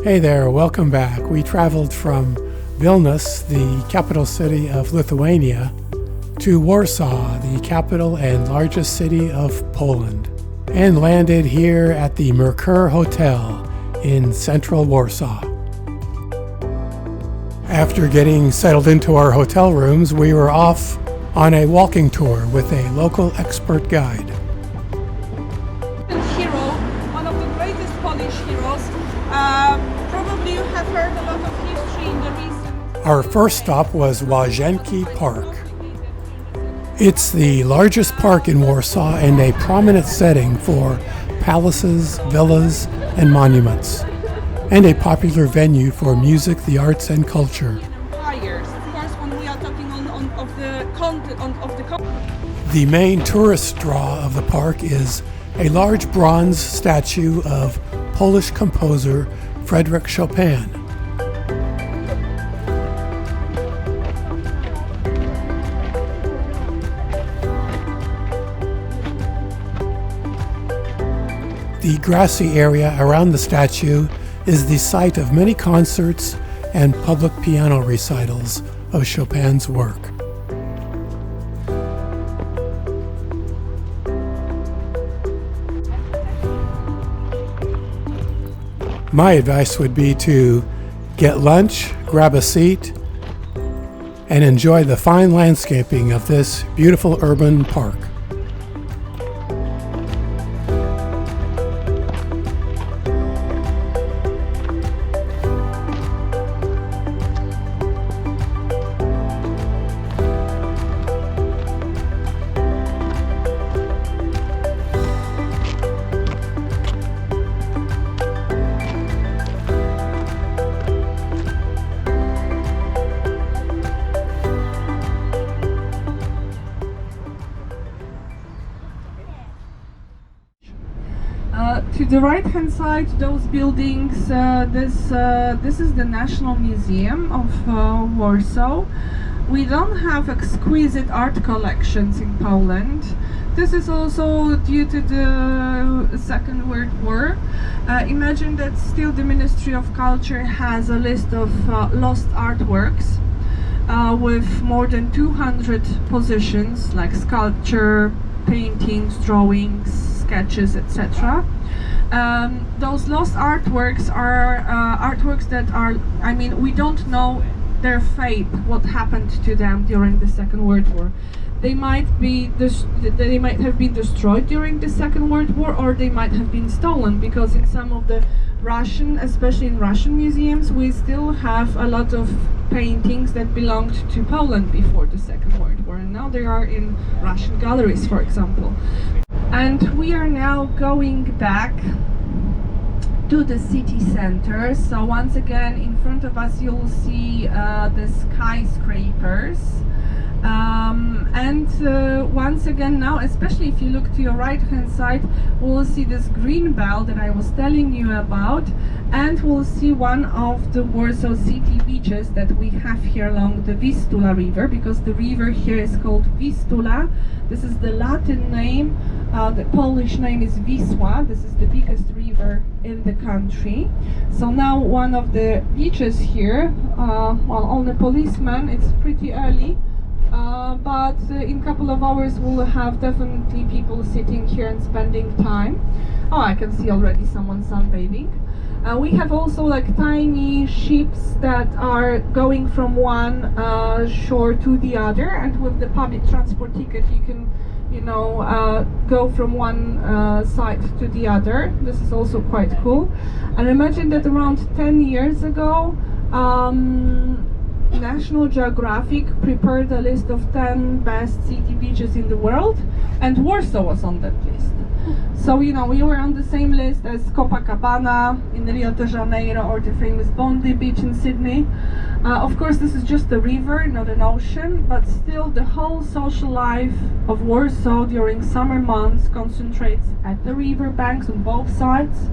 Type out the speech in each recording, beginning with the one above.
Hey there, welcome back. We traveled from Vilnius, the capital city of Lithuania, to Warsaw, the capital and largest city of Poland, and landed here at the Mercure Hotel in central Warsaw. After getting settled into our hotel rooms, we were off on a walking tour with a local expert guide. Hero, one of the greatest Polish heroes. Probably you have heard a lot of history in the recent... Our first stop was Weni Park. It's the largest park in Warsaw and a prominent setting for palaces, villas, and monuments, and a popular venue for music, the arts, and culture. Empires. Of course, when we are talking of the content. The main tourist draw of the park is a large bronze statue of Polish composer Frédéric Chopin. The grassy area around the statue is the site of many concerts and public piano recitals of Chopin's work. My advice would be to get lunch, grab a seat, and enjoy the fine landscaping of this beautiful urban park. To the right-hand side, those buildings, this is the National Museum of Warsaw. We don't have exquisite art collections in Poland. This is also due to the Second World War. Imagine that still the Ministry of Culture has a list of lost artworks with more than 200 positions like sculpture, paintings, drawings, sketches, etc. Those lost artworks are artworks that are, I mean, we don't know their fate, what happened to them during the Second World War. They might have been destroyed during the Second World War, or they might have been stolen, because in some of the Russian, especially in Russian museums, we still have a lot of paintings that belonged to Poland before the Second World War, and now they are in Russian galleries, for example. And we are now going back to the city center. So once again, in front of us you'll see the skyscrapers. Once again now, especially if you look to your right hand side, we'll see this green belt that I was telling you about, and we'll see one of the Warsaw city beaches that we have here along the Vistula river, because the river here is called Vistula. This is the Latin name. The Polish name is Wisła. This is the biggest river in the country. So now one of the beaches here, well, only policemen, it's pretty early, but in a couple of hours we'll have definitely people sitting here and spending time. Oh, I can see already someone sunbathing. We have also like tiny ships that are going from one shore to the other, and with the public transport ticket you can, you know, go from one side to the other. This is also quite cool. And imagine that around 10 years ago, National Geographic prepared a list of 10 best city beaches in the world, and Warsaw was on that list. So, you know, we were on the same list as Copacabana in Rio de Janeiro, or the famous Bondi Beach in Sydney. Of course, this is just a river, not an ocean, but still the whole social life of Warsaw during summer months concentrates at the river banks on both sides.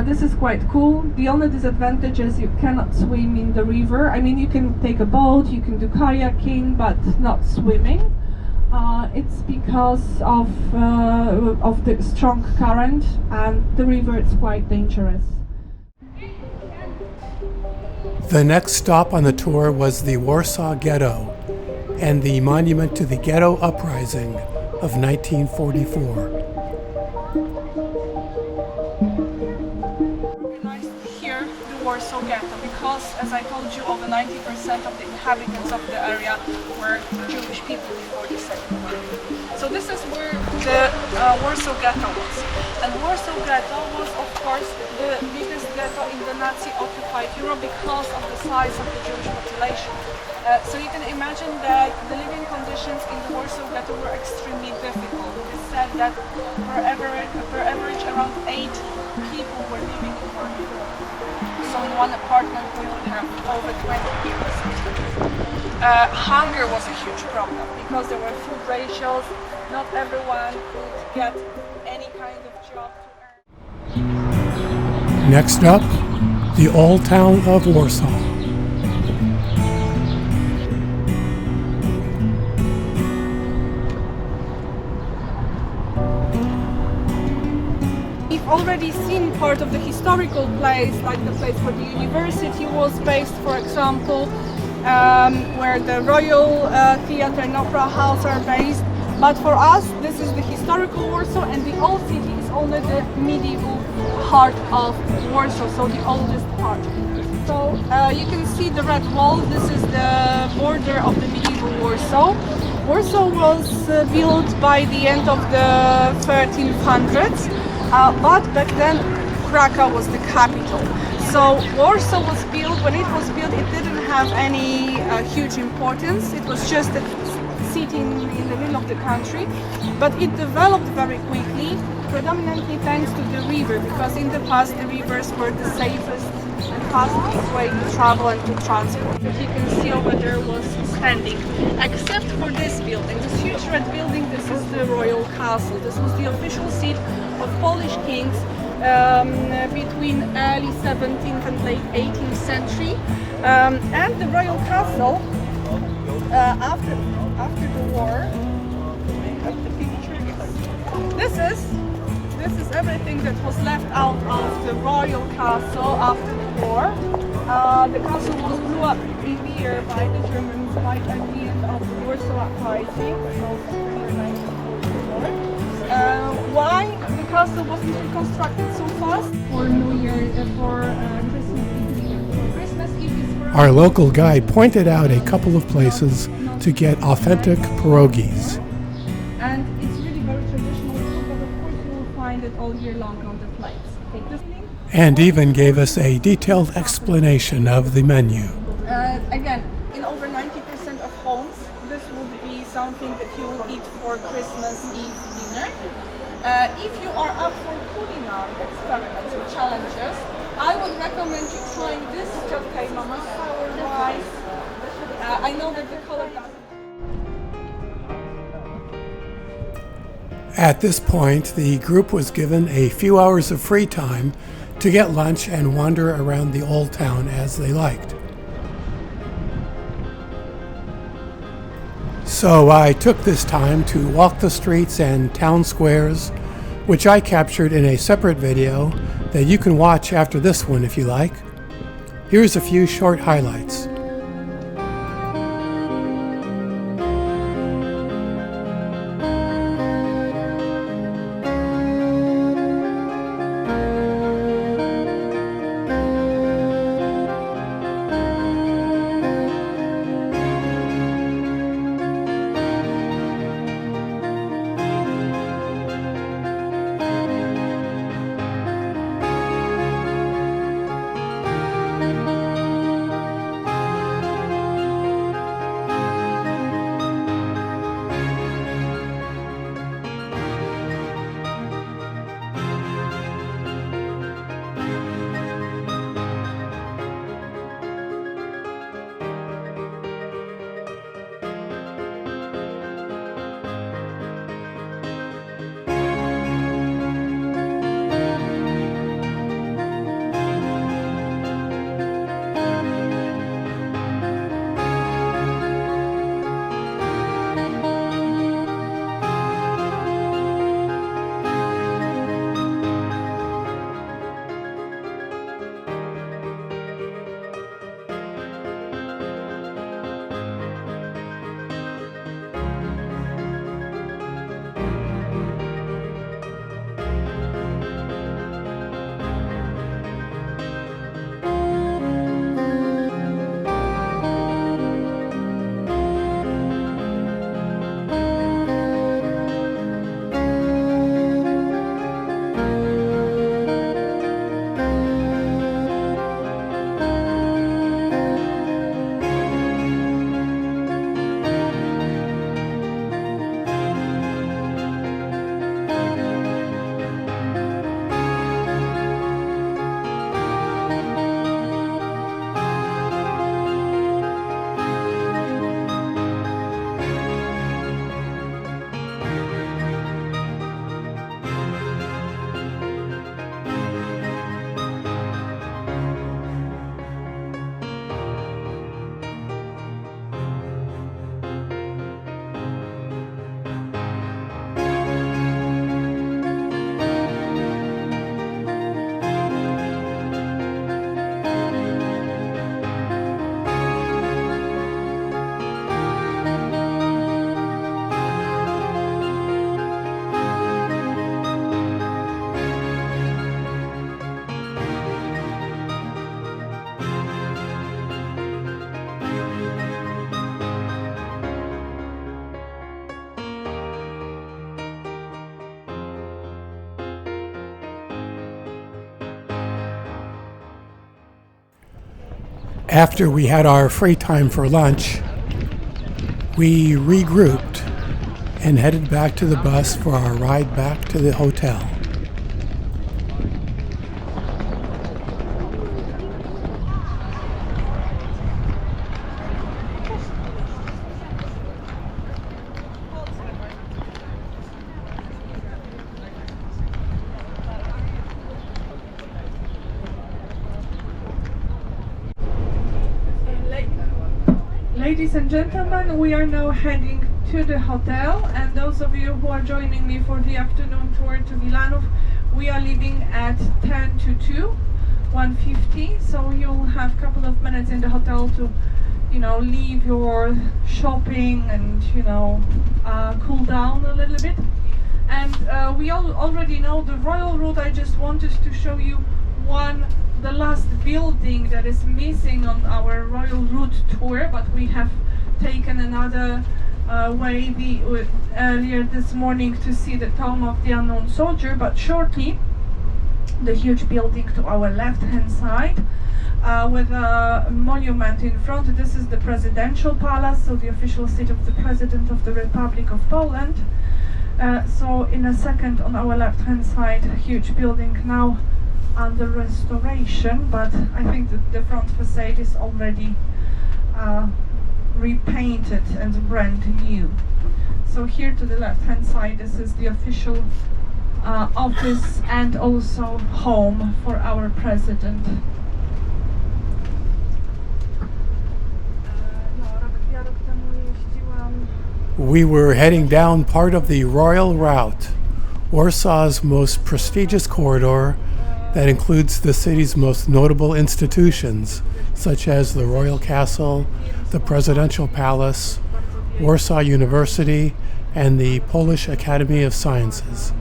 This is quite cool. The only disadvantage is you cannot swim in the river. I mean, you can take a boat, you can do kayaking, but not swimming. It's because of the strong current, and the river is quite dangerous. The next stop on the tour was the Warsaw Ghetto and the monument to the Ghetto Uprising of 1944. Nice to hear the Warsaw Ghetto because, as I told you, over 90% of the inhabitants of the area were Jewish people before the Second World War. So this is where the Warsaw Ghetto was. And Warsaw Ghetto was, of course, the biggest ghetto in the Nazi-occupied Europe because of the size of the Jewish population. So you can imagine that the living conditions in the Warsaw Ghetto were extremely difficult. It is said that per average around 8 people were living in one room. So in one apartment we would have over 20 people. Hunger was a huge problem because there were food ratios. Not everyone could get any kind of job to earn. Next up, the Old Town of Warsaw. We've already seen part of the historical place, like the place where the university was based, for example, where the Royal Theatre and Opera House are based. But for us, this is the historical Warsaw, and the old city is only the medieval heart of Warsaw, so the oldest part. So you can see the red wall. This is the border of the medieval Warsaw. Warsaw was built by the end of the 1300s, but back then Krakow was the capital. So Warsaw was built, when it was built, it didn't have any huge importance. It was just a city in the middle of the country, but it developed very quickly, predominantly thanks to the river, because in the past the rivers were the safest and fastest way to travel and to transport. As you can see over there was standing, except for this building, this huge red building. This is the Royal Castle. This was the official seat of Polish kings between early 17th and late 18th century, and the Royal Castle after the war. I have the picture. This is everything that was left out of the Royal Castle after the war. The castle was blew up in the air by the Germans right at the end of the Warsaw Uprising, so in 1944. Why the castle wasn't reconstructed so fast? For New Year, for Christmas Eve. Christmas Eve is for Our local guide pointed out a couple of places to get authentic pierogies. And it's really very traditional food, but of course you will find it all year long on the plates. Take this thing. And even gave us a detailed explanation of the menu. Again, in over 90% of homes, this would be something that you will eat for Christmas Eve dinner. If you are up for culinary experiments or challenges, I would recommend you trying this chocolate mama sour rice. I know that the color doesn't. At this point, the group was given a few hours of free time to get lunch and wander around the old town as they liked. So I took this time to walk the streets and town squares, which I captured in a separate video that you can watch after this one if you like. Here's a few short highlights. After we had our free time for lunch, we regrouped and headed back to the bus for our ride back to the hotel. Ladies and gentlemen, we are now heading to the hotel, and those of you who are joining me for the afternoon tour to Wilanów, we are leaving at 10 to 2, 1:50, so you'll have a couple of minutes in the hotel to, leave your shopping and, cool down a little bit. And we already know the royal route. I just wanted to show you the last building that is missing on our royal route tour, but we have taken another way earlier this morning to see the tomb of the unknown soldier. But shortly, the huge building to our left hand side with a monument in front. This is the presidential palace, so the official seat of the President of the Republic of Poland. So in a second, on our left hand side, a huge building now under restoration, but I think that the front facade is already repainted and brand new. So here to the left hand side, this is the official office and also home for our president. We were heading down part of the Royal Route, Warsaw's most prestigious corridor that includes the city's most notable institutions, such as the Royal Castle, the Presidential Palace, Warsaw University, and the Polish Academy of Sciences.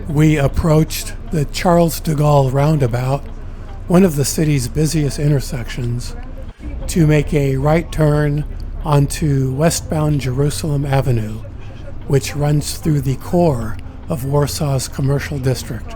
We approached the Charles de Gaulle roundabout, one of the city's busiest intersections, to make a right turn onto westbound Jerusalem Avenue, which runs through the core of Warsaw's commercial district.